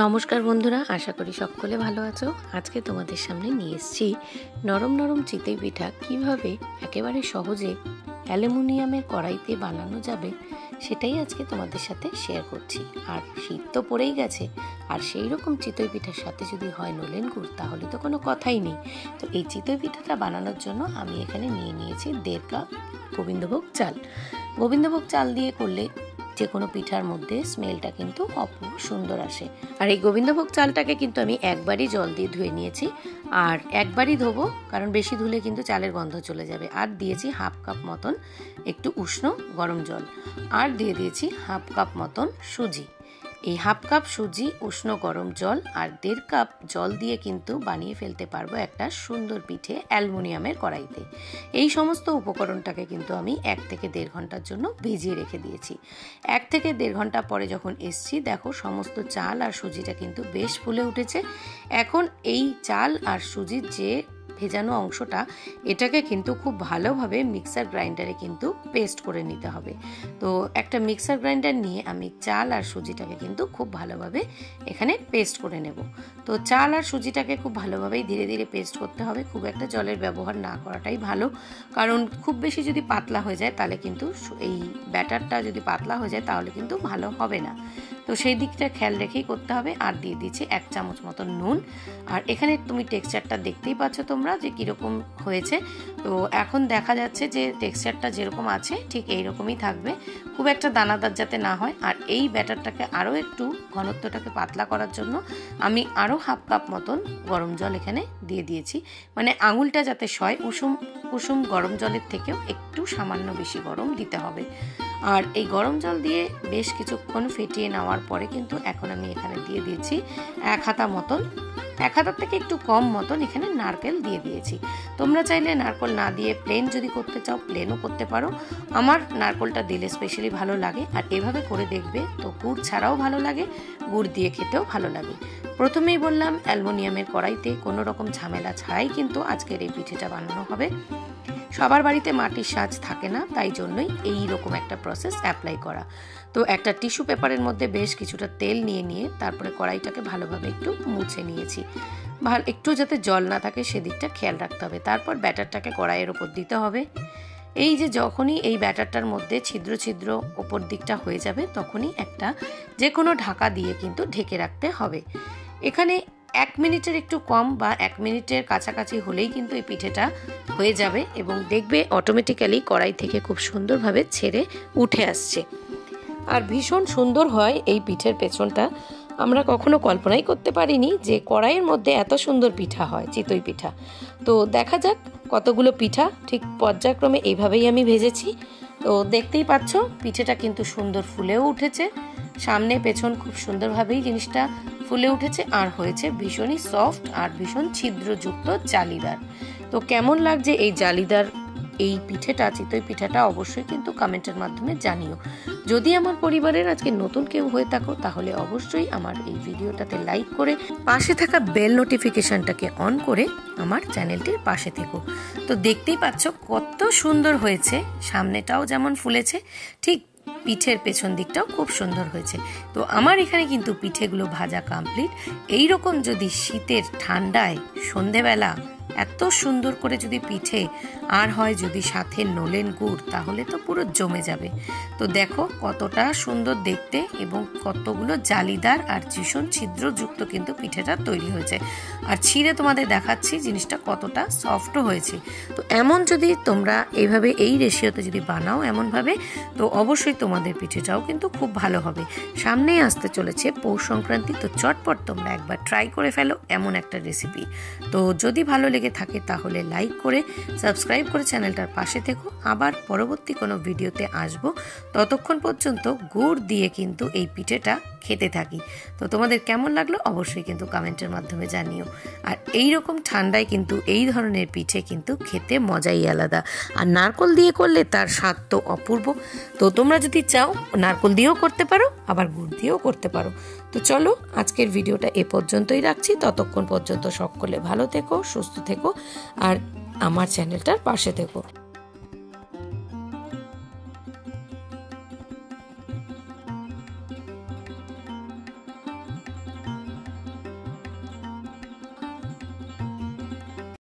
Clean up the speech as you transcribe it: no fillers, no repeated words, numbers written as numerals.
নমস্কার বন্ধুরা, আশা করি সকলে ভালো আছো। আজকে তোমাদের সামনে নিয়ে এসেছি নরম নরম চিতই পিঠা কিভাবে একেবারে সহজে অ্যালুমিনিয়ামের কড়াইতে বানানো যাবে সেটাই আজকে তোমাদের সাথে শেয়ার করছি। আর শীত তো পড়েই গেছে, আর সেই রকম চিতই পিঠার সাথে যদি হয় নলেন গুড় তাহলে তো কোনো কথাই নেই। তো এই চিতই পিঠাটা বানানোর জন্য আমি এখানে নিয়ে নিয়েছি 1.5 কাপ গোবিন্দভোগ চাল। গোবিন্দভোগ চাল দিয়ে করলে যে কোনো পিঠার মধ্যে স্মেলটা কিন্তু অপূর্ব সুন্দর আসে। আর এই গোবিন্দভোগ চালটাকে কিন্তু আমি একবারই জল দিয়ে ধুয়ে নিয়েছি, আর একবারই ধোবো, কারণ বেশি ধুলে কিন্তু চালের গন্ধ চলে যাবে। আর দিয়েছি 1/2 কাপ মতন একটু উষ্ণ গরম জল, আর দিয়ে দিয়েছি 1/2 কাপ মতন সুজি। এই 1/2 কাপ সুজি, উষ্ণ গরম জল আর 1.5 কাপ জল দিয়ে কিন্তু বানিয়ে ফেলতে পারবো একটা সুন্দর পিঠে অ্যালুমিনিয়ামের কড়াইতে। এই সমস্ত উপকরণটাকে কিন্তু আমি 1 থেকে 1.5 ঘন্টার জন্য ভিজিয়ে রেখে দিয়েছি। 1 থেকে 1.5 ঘন্টা পরে যখন এসছি, দেখো সমস্ত চাল আর সুজিটা কিন্তু বেশ ফুলে উঠেছে। এখন এই চাল আর সুজির যে ভেজানো অংশটা, এটাকে কিন্তু খুব ভালোভাবে মিক্সার গ্রাইন্ডারে কিন্তু পেস্ট করে নিতে হবে। তো একটা মিক্সার গ্রাইন্ডার নিয়ে আমি চাল আর সুজিটাকে কিন্তু খুব ভালোভাবে এখানে পেস্ট করে নেব। তো চাল আর সুজিটাকে খুব ভালোভাবেই ধীরে ধীরে পেস্ট করতে হবে, খুব একটা জলের ব্যবহার না করাটাই ভালো, কারণ খুব বেশি যদি পাতলা হয়ে যায় তাহলে কিন্তু এই ব্যাটারটা যদি পাতলা হয়ে যায় তাহলে কিন্তু ভালো হবে না। তো সেই দিকটা খেয়াল রেখেই করতে হবে। আর দিয়ে দিচ্ছি 1 চামচ মতো নুন। আর এখানে তুমি টেক্সচারটা দেখতেই পাচ্ছ তোমরা যে কীরকম হয়েছে। তো এখন দেখা যাচ্ছে যে টেক্সচারটা যেরকম আছে ঠিক এইরকমই থাকবে, খুব একটা দানাদার যাতে না হয়। আর এই ব্যাটারটাকে আরও একটু ঘনত্বটাকে পাতলা করার জন্য আমি আরও 1/2 কাপ মতন গরম জল এখানে দিয়ে দিয়েছি, মানে আঙুলটা যাতে সয়। কুসুম গরম জলের থেকেও একটু সামান্য বেশি গরম দিতে হবে। আর এই গরম জল দিয়ে বেশ কিছুক্ষণ ফেটিয়ে নেওয়ার পরে কিন্তু এখন আমি এখানে দিয়ে দিয়েছি 1 হাতা মতন, 1 হাতার থেকে একটু কম মতন এখানে নারকেল দিয়ে দিয়েছি। তোমরা চাইলে নারকেল না দিয়ে প্লেন যদি করতে চাও প্লেনও করতে পারো। আমার নারকেলটা দিলে স্পেশালি ভালো লাগে। আর এভাবে করে দেখবে তো গুড় ছাড়াও ভালো লাগে, গুড় দিয়ে খেতেও ভালো লাগে। প্রথমেই বললাম অ্যালুমিনিয়ামের কড়াইতে কোনো রকম ঝামেলা ছাড়াই কিন্তু আজকের এই পিঠেটা বানানো হবে। সবার বাড়িতে মাটির সাজ থাকে না, তাই জন্যই এই রকম একটা প্রসেস অ্যাপ্লাই করা। তো একটা টিস্যু পেপারের মধ্যে বেশ কিছুটা তেল নিয়ে তারপরে কড়াইটাকে ভালোভাবে একটু মুছে নিয়েছি। একটু যাতে জল না থাকে সেদিকটা খেয়াল রাখতে হবে। তারপর ব্যাটারটাকে কড়াইয়ের ওপর দিতে হবে। এই যে যখনই এই ব্যাটারটার মধ্যে ছিদ্র ছিদ্র ওপর দিকটা হয়ে যাবে তখনই একটা যে কোনো ঢাকা দিয়ে কিন্তু ঢেকে রাখতে হবে। এখানে 1 মিনিটের একটু কম বা 1 মিনিটের কাছাকাছি হলেই কিন্তু এই পিঠেটা হয়ে যাবে, এবং দেখবে অটোমেটিক্যালি কড়াই থেকে খুব সুন্দরভাবে ছেড়ে উঠে আসছে। আর ভীষণ সুন্দর হয় এই পিঠের পেছনটা। আমরা কখনো কল্পনাই করতে পারিনি যে কড়াইয়ের মধ্যে এত সুন্দর পিঠা হয়, চিতই পিঠা। তো দেখা যাক কতগুলো পিঠা ঠিক পর্যায়ক্রমে এইভাবেই আমি ভেজেছি। তো দেখতেই পাচ্ছ পিঠেটা কিন্তু সুন্দর ফুলেও উঠেছে, সামনে পেছন খুব সুন্দরভাবেই জিনিসটা ফুলে উঠেছে, আর হয়েছে ভীষণই সফট আর ভীষণ ছিদ্রযুক্ত জালিদার। তো কেমন লাগছে এই জালিদার এই পিঠেটা, চিতই পিঠাটা অবশ্যই কিন্তু কমেন্টের মাধ্যমে জানিও। যদি আমার পরিবারের আজকে নতুন কেউ হয়ে থাকো তাহলে অবশ্যই আমার এই ভিডিওটাতে লাইক করে পাশে থাকা বেল নোটিফিকেশনটাকে অন করে আমার চ্যানেলটির পাশে থেকো। তো দেখতেই পাচ্ছ কত সুন্দর হয়েছে, সামনেটাও যেমন ফুলেছে ঠিক পিঠের পেছন দিকটাও খুব সুন্দর হয়েছে। তো আমার এখানে কিন্তু পিঠেগুলো ভাজা কমপ্লিট। এইরকম যদি শীতের ঠান্ডায় সন্ধেবেলা এত সুন্দর করে যদি পিঠে আর হয় যদি সাথে নলেন গুড়, তাহলে তো পুরো জমে যাবে। তো দেখো কতটা সুন্দর দেখতে এবং কতগুলো জালিদার আর ভীষণ ছিদ্রযুক্ত কিন্তু পিঠেটা তৈরি হয়েছে। আর ছিঁড়ে তোমাদের দেখাচ্ছি জিনিসটা কতটা সফটও হয়েছে। তো এমন যদি তোমরা এইভাবে এই রেশিওতে যদি বানাও এমনভাবে, তো অবশ্যই তোমাদের পিঠেটাও কিন্তু খুব ভালো হবে। সামনেই আসতে চলেছে পৌষ সংক্রান্তি, তো চটপট তোমরা একবার ট্রাই করে ফেলো এমন একটা রেসিপি। তো যদি ভালো লেগে থাকে তাহলে লাইক করে সাবস্ক্রাইব করে চ্যানেলটার পাশে থেকো। আবার পরবর্তী কোনো ভিডিওতে আসবো, ততক্ষণ পর্যন্ত গুড় দিয়ে কিন্তু এই পিঠেটা খেতে থাকি। তো তোমাদের কেমন লাগলো অবশ্যই কিন্তু কমেন্টের মাধ্যমে জানিও। আর এই রকম ঠান্ডায় কিন্তু এই ধরনের পিঠে কিন্তু খেতে মজাই আলাদা। আর নারকেল দিয়ে করলে তার স্বাদ তো অপূর্ব। তো তোমরা যদি চাও নারকেল দিয়েও করতে পারো, আবার গুড় দিয়েও করতে পারো। তো চলো আজকের ভিডিওটা এ পর্যন্তই রাখছি। ততক্ষণ পর্যন্ত সকলে ভালো থেকো, সুস্থ থেকো আর আমার চ্যানেলটার পাশে থেকো।